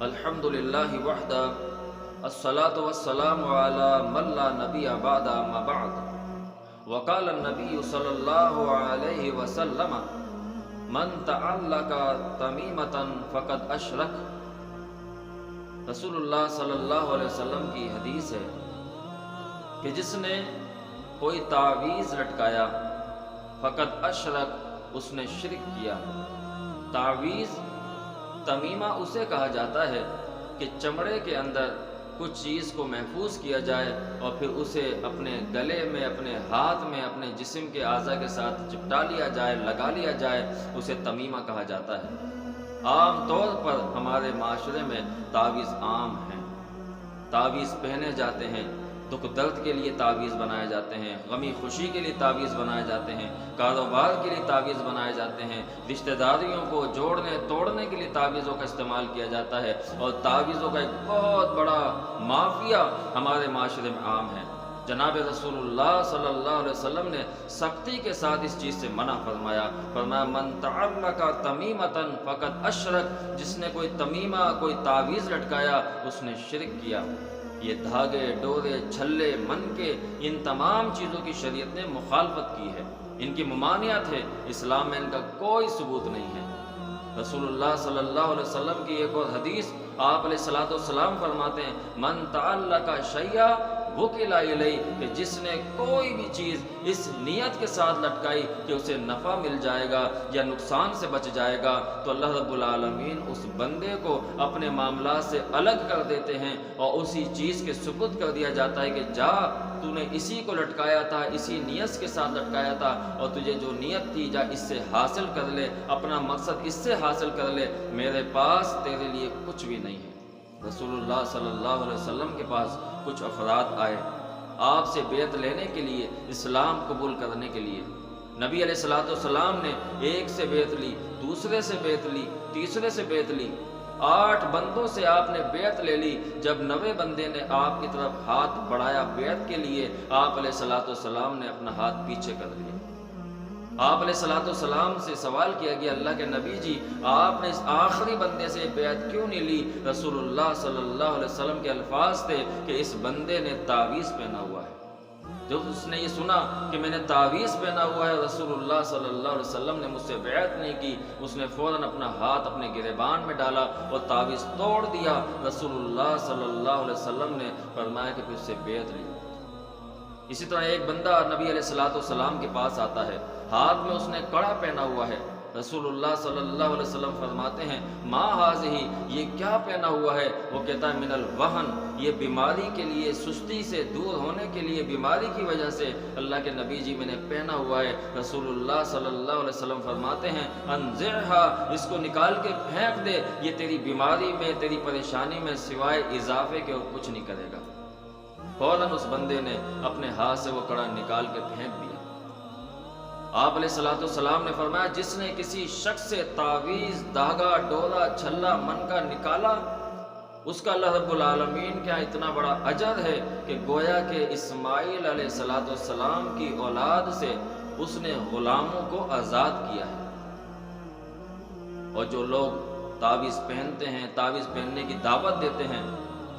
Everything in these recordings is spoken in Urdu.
الحمد للہ وحدہ الصلاۃ والسلام علی من لا نبی بعد اما بعد وقال النبی صلی اللہ علیہ وسلم من تعلق تمیمۃ فقد اشرک۔ رسول اللہ صلی اللہ علیہ وسلم کی حدیث ہے کہ جس نے کوئی تعویذ لٹکایا فقد اشرک، اس نے شرک کیا۔ تعویذ تمیمہ اسے کہا جاتا ہے کہ چمڑے کے اندر کچھ چیز کو محفوظ کیا جائے اور پھر اسے اپنے گلے میں، اپنے ہاتھ میں، اپنے جسم کے اعضاء کے ساتھ چپٹا لیا جائے، لگا لیا جائے، اسے تمیمہ کہا جاتا ہے۔ عام طور پر ہمارے معاشرے میں تعویذ عام ہیں، تعویذ پہنے جاتے ہیں، دکھ درد کے لیے تعویذ بنائے جاتے ہیں، غمی خوشی کے لیے تعویذ بنائے جاتے ہیں، کاروبار کے لیے تعویذ بنائے جاتے ہیں، رشتہ داریوں کو جوڑنے توڑنے کے لیے تعویذوں کا استعمال کیا جاتا ہے، اور تعویذوں کا ایک بہت بڑا مافیا ہمارے معاشرے میں عام ہے۔ جناب رسول اللہ صلی اللہ علیہ وسلم نے سختی کے ساتھ اس چیز سے منع فرمایا، من تعلق تمیمۃ فقد اشرک، جس نے کوئی تمیمہ، کوئی تعویذ لٹکایا، اس نے شرک کیا۔ یہ دھاگے، ڈورے، چھلے، منکے، ان تمام چیزوں کی شریعت نے مخالفت کی ہے، ان کی ممانعت ہے، اسلام میں ان کا کوئی ثبوت نہیں ہے۔ رسول اللہ صلی اللہ علیہ وسلم کی ایک اور حدیث، آپ علیہ الصلوۃ والسلام فرماتے ہیں من تعلق شیئا وکل الیہ، کہ جس نے کوئی بھی چیز اس نیت کے ساتھ لٹکائی کہ اسے نفع مل جائے گا یا نقصان سے بچ جائے گا، تو اللہ رب العالمین اس بندے کو اپنے معاملات سے الگ کر دیتے ہیں اور اسی چیز کے سپرد کر دیا جاتا ہے کہ جا، تو نے اسی کو لٹکایا تھا، اسی نیت کے ساتھ لٹکایا تھا، اور تجھے جو نیت تھی جا اس سے حاصل کر لے، اپنا مقصد اس سے حاصل کر لے، میرے پاس تیرے لیے کچھ بھی نہیں ہے۔ رسول اللہ صلی اللہ علیہ وسلم کے پاس کچھ افراد آئے آپ سے بیعت لینے کے لیے، اسلام قبول کرنے کے لیے۔ نبی علیہ الصلوۃ والسلام نے ایک سے بیعت لی، دوسرے سے بیعت لی، تیسرے سے بیعت لی، 8 بندوں سے آپ نے بیعت لے لی۔ جب 9ویں بندے نے آپ کی طرف ہاتھ بڑھایا بیعت کے لیے، آپ علیہ الصلوۃ والسلام نے اپنا ہاتھ پیچھے کر لیا۔ آپ علیہ الصلوۃ والسلام سے سوال کیا گیا، اللہ کے نبی جی، آپ نے اس آخری بندے سے بیعت کیوں نہیں لی؟ رسول اللہ صلی اللہ علیہ وسلم کے الفاظ تھے کہ اس بندے نے تعویذ پہنا ہوا ہے۔ جب اس نے یہ سنا کہ میں نے تعویذ پہنا ہوا ہے، رسول اللہ صلی اللہ علیہ وسلم نے مجھ سے بیعت نہیں کی، اس نے فوراً اپنا ہاتھ اپنے گریبان میں ڈالا اور تعویذ توڑ دیا۔ رسول اللہ صلی اللہ علیہ وسلم نے فرمایا کہ پھر اس سے بیعت لی۔ اسی طرح ایک بندہ نبی علیہ الصلوۃ والسلام کے پاس آتا ہے، ہاتھ میں اس نے کڑا پہنا ہوا ہے۔ رسول اللہ صلی اللہ علیہ وسلم فرماتے ہیں ما ھذہ، یہ کیا پہنا ہوا ہے؟ وہ کہتا ہے من الوہن، یہ بیماری کے لیے، سستی سے دور ہونے کے لیے، بیماری کی وجہ سے اللہ کے نبی جی میں نے پہنا ہوا ہے۔ رسول اللہ صلی اللہ علیہ وسلم فرماتے ہیں انزعھا، اس کو نکال کے پھینک دے، یہ تیری بیماری میں، تیری پریشانی میں سوائے اضافے کے اور کچھ نہیں کرے گا۔ فوراً اس بندے نے اپنے ہاتھ سے وہ کڑا نکال کے پھینک دیا۔ آپ علیہ الصلوۃ والسلام نے فرمایا جس نے کسی شخص سے تعویذ، دھاگا، ڈورا، چھلا، منکا نکالا، اس کا اللہ رب العالمین کیا اتنا بڑا اجر ہے کہ گویا کہ اسماعیل علیہ الصلوۃ والسلام کی اولاد سے اس نے غلاموں کو آزاد کیا ہے۔ اور جو لوگ تعویذ پہنتے ہیں، تعویذ پہننے کی دعوت دیتے ہیں،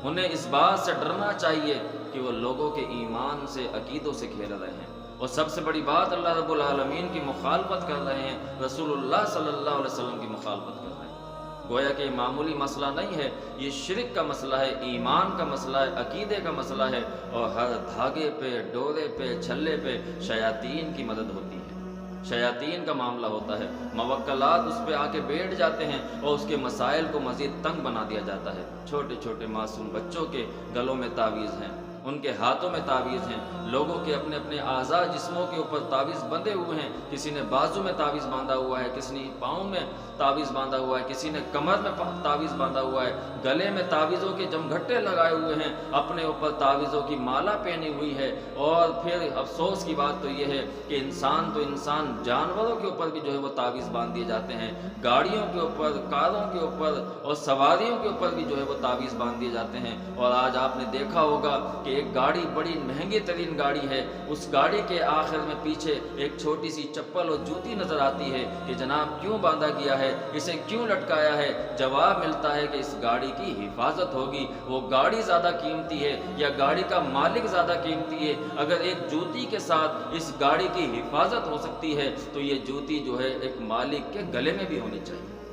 انہیں اس بات سے ڈرنا چاہیے کہ وہ لوگوں کے ایمان سے، عقیدوں سے کھیل رہے ہیں، اور سب سے بڑی بات اللہ رب العالمین کی مخالفت کر رہے ہیں، رسول اللہ صلی اللہ علیہ وسلم کی مخالفت کر رہے ہیں۔ گویا کہ یہ معمولی مسئلہ نہیں ہے، یہ شرک کا مسئلہ ہے، ایمان کا مسئلہ ہے، عقیدے کا مسئلہ ہے، اور ہر دھاگے پہ، ڈورے پہ، چھلے پہ شیاطین کی مدد ہوتی ہے، شیاطین کا معاملہ ہوتا ہے، موکلات اس پہ آ کے بیٹھ جاتے ہیں اور اس کے مسائل کو مزید تنگ بنا دیا جاتا ہے۔ چھوٹے چھوٹے معصوم بچوں کے گلوں میں تعویذ ہیں، ان کے ہاتھوں میں تعویذ ہیں، لوگوں کے اپنے اپنے اعضاء جسموں کے اوپر تعویذ بندھے ہوئے ہیں، کسی نے بازو میں تعویذ باندھا ہوا ہے، کسی نے پاؤں میں تعویذ باندھا ہوا ہے، کسی نے کمر میں تعویذ باندھا ہوا ہے، گلے میں تعویذوں کے جمگھٹے لگائے ہوئے ہیں، اپنے اوپر تعویذوں کی مالا پہنی ہوئی ہے۔ اور پھر افسوس کی بات تو یہ ہے کہ انسان جانوروں کے اوپر بھی جو ہے وہ تعویذ باندھ دیے جاتے ہیں، گاڑیوں کے اوپر، کاروں کے اوپر اور سواریوں کے اوپر بھی جو ہے وہ تعویذ باندھ دیے جاتے ہیں۔ اور آج آپ نے دیکھا ہوگا کہ ایک گاڑی بڑی مہنگی ترین گاڑی ہے، اس گاڑی کے آخر میں پیچھے ایک چھوٹی سی چپل اور جوتی نظر آتی ہے کہ جناب کیوں باندھا گیا ہے، اسے کیوں لٹکایا ہے؟ جواب ملتا ہے کہ اس گاڑی کی حفاظت ہوگی۔ وہ گاڑی زیادہ قیمتی ہے یا گاڑی کا مالک زیادہ قیمتی ہے؟ اگر ایک جوتی کے ساتھ اس گاڑی کی حفاظت ہو سکتی ہے تو یہ جوتی جو ہے ایک مالک کے گلے میں بھی ہونی چاہیے۔